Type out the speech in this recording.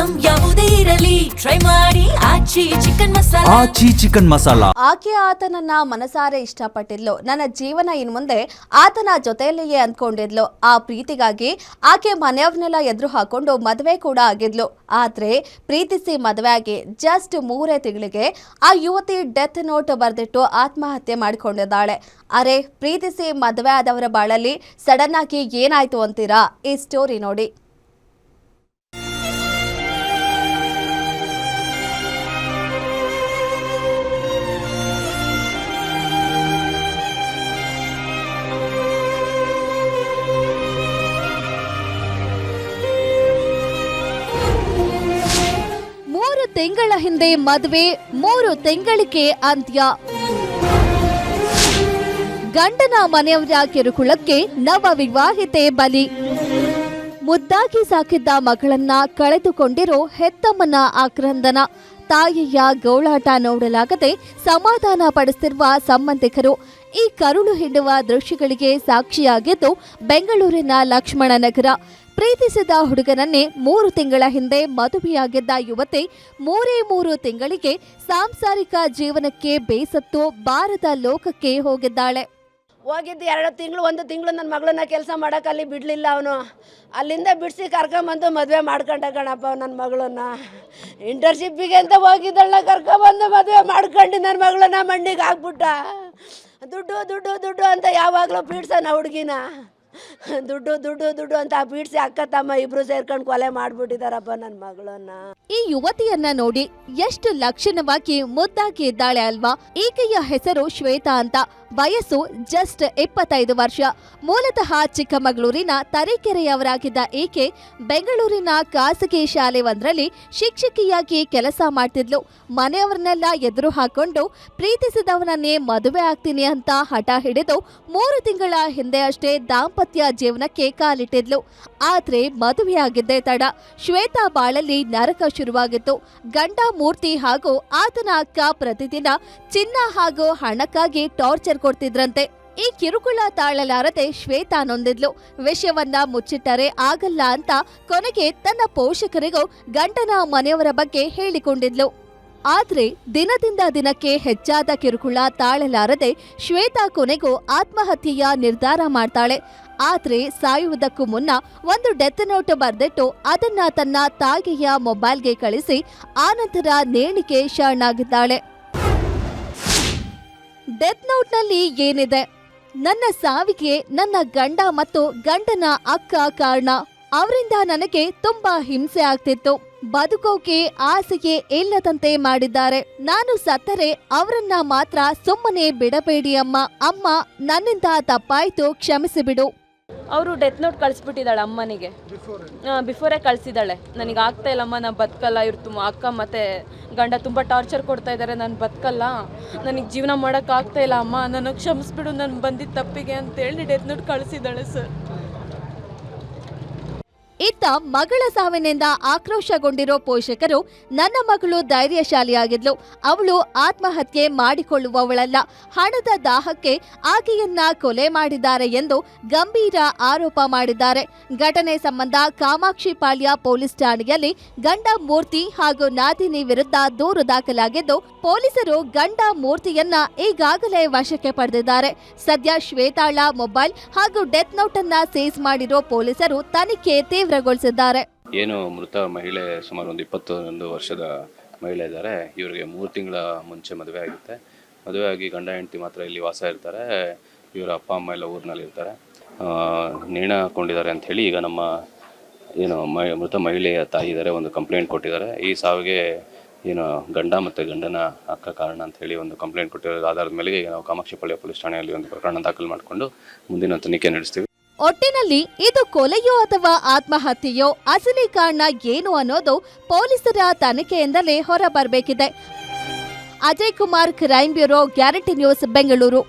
Item ಯಾವುದೇ ಇರಲಿ try ಮಾಡಿ ಆಚಿ ಚಿಕನ್ ಮಸಾಲಾ. ಆಕೆ ಆತನನ್ನ ಮನಸಾರೆ ಇಷ್ಟಪಟ್ಟಿದ್ಲು. ನನ್ನ ಜೀವನ ಇನ್ ಮುಂದೆ ಆತನ ಜೊತೆಯಲ್ಲಿಯೇ ಅಂದ್ಕೊಂಡಿದ್ಲು. ಆ ಪ್ರೀತಿಗಾಗಿ ಆಕೆ ಮನೆಯವ್ರನ್ನೆಲ್ಲ ಎದುರು ಹಾಕೊಂಡು ಮದುವೆ ಕೂಡ ಆಗಿದ್ಲು. ಆದ್ರೆ ಪ್ರೀತಿಸಿ ಮದುವೆ ಆಗಿ ಜಸ್ಟ್ 3 ತಿಂಗಳಿಗೆ ಆ ಯುವತಿ ಡೆತ್ ನೋಟ್ ಬರೆದಿಟ್ಟು ಆತ್ಮಹತ್ಯೆ ಮಾಡಿಕೊಂಡಿದ್ದಾಳೆ. ಅರೆ, ಪ್ರೀತಿಸಿ ಮದುವೆ ಆದವರ ಬಾಳಲ್ಲಿ ಸಡನ್ ಆಗಿ ಏನಾಯ್ತು ಅಂತೀರಾ? ಈ ಸ್ಟೋರಿ ನೋಡಿ. ತಿಂಗಳ ಹಿಂದೆ ಮದುವೆ, 3 ತಿಂಗಳಿಗೆ ಅಂತ್ಯ. ಗಂಡನ ಮನೆಯವರ ಕಿರುಕುಳಕ್ಕೆ ನವ ವಿವಾಹಿತೆ ಬಲಿ. ಮುದ್ದಾಗಿ ಸಾಕಿದ್ದ ಮಗಳನ್ನ ಕಳೆದುಕೊಂಡಿರೋ ಹೆತ್ತಮ್ಮನ ಆಕ್ರಂದನ. ತಾಯಿಯ ಗೋಳಾಟ ನೋಡಲಾಗದೆ ಸಮಾಧಾನ ಪಡಿಸುತ್ತಿರುವ ಸಂಬಂಧಿಕರು. ಈ ಕರುಳು ಹಿಂಡುವ ದೃಶ್ಯಗಳಿಗೆ ಸಾಕ್ಷಿಯಾಗಿದ್ದು ಬೆಂಗಳೂರಿನ ಲಕ್ಷ್ಮಣನಗರ. ಪ್ರೀತಿಸಿದ ಹುಡುಗನನ್ನೇ 3 ತಿಂಗಳ ಹಿಂದೆ ಮದುವೆಯಾಗಿದ್ದ ಯುವತಿ 3 ತಿಂಗಳಿಗೆ ಸಾಂಸಾರಿಕ ಜೀವನಕ್ಕೆ ಬೇಸತ್ತು ಬಾರದ ಲೋಕಕ್ಕೆ ಹೋಗಿದ್ದಾಳೆ. ಹೋಗಿದ್ದು 2 ತಿಂಗಳು 1 ತಿಂಗಳು ನನ್ನ ಮಗಳನ್ನ ಕೆಲಸ ಮಾಡೋಕೆ ಅಲ್ಲಿ ಬಿಡಲಿಲ್ಲ. ಅವನು ಅಲ್ಲಿಂದ ಬಿಡಿಸಿ ಕರ್ಕೊಂಬಂದು ಮದುವೆ ಮಾಡ್ಕೊಂಡ ಕಣಪ್ಪ. ನನ್ನ ಮಗಳನ್ನ ಇಂಟರ್ನ್ಶಿಪ್ಪಿಗೆ ಅಂತ ಹೋಗಿದ್ದಳನ್ನ ಕರ್ಕೊಂಬಂದು ಮದುವೆ ಮಾಡ್ಕೊಂಡು ನನ್ನ ಮಗಳನ್ನ ಮಂಡಿಗೆ ಹಾಕ್ಬಿಟ್ಟ. ದುಡ್ಡು ದುಡ್ಡು ದುಡ್ಡು ಅಂತ ಯಾವಾಗಲೂ ಪೀಡ್ಸನ ಹುಡುಗಿನ. ದುಡ್ಡು ದುಡ್ಡು ದುಡ್ಡು ಅಂತ ಪೀಡ್ಸಿ ಅಕ್ಕ ತಮ್ಮ ಇಬ್ರು ಸೇರ್ಕೊಂಡು ಕೊಲೆ ಮಾಡ್ಬಿಟ್ಟಿದಾರಪ್ಪ ನನ್ನ ಮಗಳನ್ನ. ಈ ಯುವತಿಯನ್ನ ನೋಡಿ ಎಷ್ಟು ಲಕ್ಷಣವಾಗಿ ಮುದ್ದಾಗಿ ಇದ್ದಾಳೆ ಅಲ್ವಾ? ಈಕೆಯ ಹೆಸರು ಶ್ವೇತಾ ಅಂತ. ವಯಸ್ಸು ಜಸ್ಟ್ 25 ವರ್ಷ. ಮೂಲತಃ ಚಿಕ್ಕಮಗಳೂರಿನ ತರೀಕೆರೆಯವರಾಗಿದ್ದ ಈಕೆ ಬೆಂಗಳೂರಿನ ಖಾಸಗಿ ಶಾಲೆ ಒಂದರಲ್ಲಿ ಶಿಕ್ಷಕಿಯಾಗಿ ಕೆಲಸ ಮಾಡ್ತಿದ್ಲು. ಮನೆಯವರನ್ನೆಲ್ಲ ಎದುರು ಹಾಕೊಂಡು ಪ್ರೀತಿಸಿದವನನ್ನೇ ಮದುವೆ ಆಗ್ತೀನಿ ಅಂತ ಹಠ ಹಿಡಿದು 3 ತಿಂಗಳ ಹಿಂದೆ ಅಷ್ಟೇ ದಾಂಪತ್ಯ ಜೀವನಕ್ಕೆ ಕಾಲಿಟ್ಟಿದ್ಲು. ಆದ್ರೆ ಮದುವೆಯಾಗಿದ್ದೇ ತಡ. ಶ್ವೇತಾ ಬಾಳಲ್ಲಿ ನರಕ ಶುರುವಾಗಿತ್ತು. ಗಂಡ ಮೂರ್ತಿ ಹಾಗೂ ಆತನ ಅಕ್ಕ ಪ್ರತಿದಿನ ಚಿನ್ನ ಹಾಗೂ ಹಣಕ್ಕಾಗಿ ಟಾರ್ಚರ್ ಕೊಡ್ತಿದ್ರಂತೆ. ಈ ಕಿರುಕುಳ ತಾಳಲಾರದೆ ಶ್ವೇತಾ ನೊಂದಿದ್ಲು. ವಿಷಯವನ್ನ ಮುಚ್ಚಿಟ್ಟರೆ ಆಗಲ್ಲ ಅಂತ ಕೊನೆಗೆ ತನ್ನ ಪೋಷಕರಿಗೂ ಗಂಡನ ಮನೆಯವರ ಬಗ್ಗೆ ಹೇಳಿಕೊಂಡಿದ್ಲು. ಆದ್ರೆ ದಿನದಿಂದ ದಿನಕ್ಕೆ ಹೆಚ್ಚಾದ ಕಿರುಕುಳ ತಾಳಲಾರದೆ ಶ್ವೇತಾ ಕೊನೆಗೂ ಆತ್ಮಹತ್ಯೆಯ ನಿರ್ಧಾರ ಮಾಡ್ತಾಳೆ. ಆದ್ರೆ ಸಾಯುವುದಕ್ಕೂ ಮುನ್ನ ಒಂದು ಡೆತ್ ನೋಟ್ ಬರೆದಿಟ್ಟು ಅದನ್ನ ತನ್ನ ತಾಯಿಯ ಮೊಬೈಲ್ಗೆ ಕಳಿಸಿ ಆನಂತರ ನೇಣಿಗೆ ಶರಣಾಗಿದ್ದಾಳೆ. ಡೆತ್ ನೋಟ್ನಲ್ಲಿ ಏನಿದೆ? ನನ್ನ ಸಾವಿಗೆ ನನ್ನ ಗಂಡ ಮತ್ತು ಗಂಡನ ಅಕ್ಕ ಕಾರಣ. ಅವರಿಂದ ನನಗೆ ತುಂಬಾ ಹಿಂಸೆ ಆಗ್ತಿತ್ತು. ಬದುಕೋಕೆ ಆಸೆಗೆ ಇಲ್ಲದಂತೆ ಮಾಡಿದ್ದಾರೆ. ನಾನು ಸತ್ತರೆ ಅವರನ್ನ ಮಾತ್ರ ಸುಮ್ಮನೆ ಬಿಡಬೇಡಿ ಅಮ್ಮ. ಅಮ್ಮ, ನನ್ನಿಂದ ತಪ್ಪಾಯ್ತು, ಕ್ಷಮಿಸಿಬಿಡು. ಅವರು ಡೆತ್ ನೋಟ್ ಕಳಿಸ್ಬಿಟ್ಟಿದ್ದಾಳೆ ಅಮ್ಮನಿಗೆ. ಬಿಫೋರೇ ಕಳಿಸಿದ್ದಾಳೆ. ನನಗೆ ಆಗ್ತಾ ಇಲ್ಲಮ್ಮ, ನಾನು ಬದುಕಲ್ಲ, ಇವ್ರು ಅಕ್ಕ ಮತ್ತು ಗಂಡ ತುಂಬ ಟಾರ್ಚರ್ ಕೊಡ್ತಾ ಇದ್ದಾರೆ, ನಾನು ಬದುಕಲ್ಲ, ನನಗೆ ಜೀವನ ಮಾಡೋಕ್ಕಾಗ್ತಾ ಇಲ್ಲ ಅಮ್ಮ, ನನಗೆ ಕ್ಷಮಿಸ್ಬಿಡು, ನಾನು ಬಂದಿದ್ದ ತಪ್ಪಿಗೆ ಅಂತೇಳಿ ಡೆತ್ ನೋಟ್ ಕಳಿಸಿದ್ದಾಳೆ ಸರ್. ಇತ್ತ ಮಗಳ ಸಾವಿನಿಂದ ಆಕ್ರೋಶಗೊಂಡಿರೋ ಪೋಷಕರು, ನನ್ನ ಮಗಳು ಧೈರ್ಯಶಾಲಿಯಾಗಿದ್ಲು, ಅವಳು ಆತ್ಮಹತ್ಯೆ ಮಾಡಿಕೊಳ್ಳುವವಳಲ್ಲ, ಹಣದ ದಾಹಕ್ಕೆ ಆಕೆಯನ್ನ ಕೊಲೆ ಮಾಡಿದ್ದಾರೆ ಎಂದು ಗಂಭೀರ ಆರೋಪ ಮಾಡಿದ್ದಾರೆ. ಘಟನೆ ಸಂಬಂಧ ಕಾಮಾಕ್ಷಿಪಾಳ್ಯ ಪೊಲೀಸ್ ಠಾಣೆಯಲ್ಲಿ ಗಂಡ ಮೂರ್ತಿ ಹಾಗೂ ನಾದಿನಿ ವಿರುದ್ಧ ದೂರು ದಾಖಲಾಗಿದ್ದು, ಪೊಲೀಸರು ಗಂಡ ಮೂರ್ತಿಯನ್ನ ಈಗಾಗಲೇ ವಶಕ್ಕೆ ಪಡೆದಿದ್ದಾರೆ. ಸದ್ಯ ಶ್ವೇತಾಳ ಮೊಬೈಲ್ ಹಾಗೂ ಡೆತ್ ನೋಟ್ ಅನ್ನ ಸೀಸ್ ಮಾಡಿರೋ ಪೊಲೀಸರು ತನಿಖೆ ತೀವ್ರಗೊಳಿಸಿದ್ದಾರೆ. ಏನು ಮೃತ ಮಹಿಳೆ ಸುಮಾರು ಒಂದು 21 ವರ್ಷದ ಮಹಿಳೆ ಇದ್ದಾರೆ. ಇವರಿಗೆ 3 ತಿಂಗಳ ಮುಂಚೆ ಮದುವೆ ಆಗುತ್ತೆ. ಮದುವೆ ಆಗಿ ಗಂಡ ಹೆಂಡತಿ ಮಾತ್ರ ಇಲ್ಲಿ ವಾಸ ಇರ್ತಾರೆ. ಇವರ ಅಪ್ಪ ಅಮ್ಮ ಎಲ್ಲ ಊರಿನಲ್ಲಿ ಇರ್ತಾರೆ. ನೇಣ ಹಾಕೊಂಡಿದ್ದಾರೆ ಅಂತ ಹೇಳಿ ಈಗ ನಮ್ಮ ಏನು ಮೃತ ಮಹಿಳೆಯ ತಾಯಿ ಇದ್ದಾರೆ, ಒಂದು ಕಂಪ್ಲೇಂಟ್ ಕೊಟ್ಟಿದ್ದಾರೆ. ಈ ಸಾವಿಗೆ ಏನು ಗಂಡ ಮತ್ತು ಗಂಡನ ಅಕ್ಕ ಕಾರಣ ಅಂತ ಹೇಳಿ ಒಂದು ಕಂಪ್ಲೇಂಟ್ ಕೊಟ್ಟಿರೋದ್ರ ಆಧಾರದ ಮೇಲೆ ನಾವು ಕಾಮಾಕ್ಷಿಪಾಳ್ಯ ಪೊಲೀಸ್ ಠಾಣೆಯಲ್ಲಿ ಒಂದು ಪ್ರಕರಣ ದಾಖಲು ಮಾಡಿಕೊಂಡು ಮುಂದಿನ ತನಿಖೆ ನಡೆಸ್ತೀವಿ. ಒಟ್ಟಿನಲ್ಲಿ ಇದು ಕೊಲೆಯೋ ಅಥವಾ ಆತ್ಮಹತ್ಯೆಯೋ, ಅಸಲಿ ಕಾರಣ ಏನು ಅನ್ನೋದು ಪೊಲೀಸರ ತನಿಖೆಯಿಂದಲೇ ಹೊರಬರಬೇಕಿದೆ. Ajay Kumar, crime bureau, guarantee news, Bengaluru.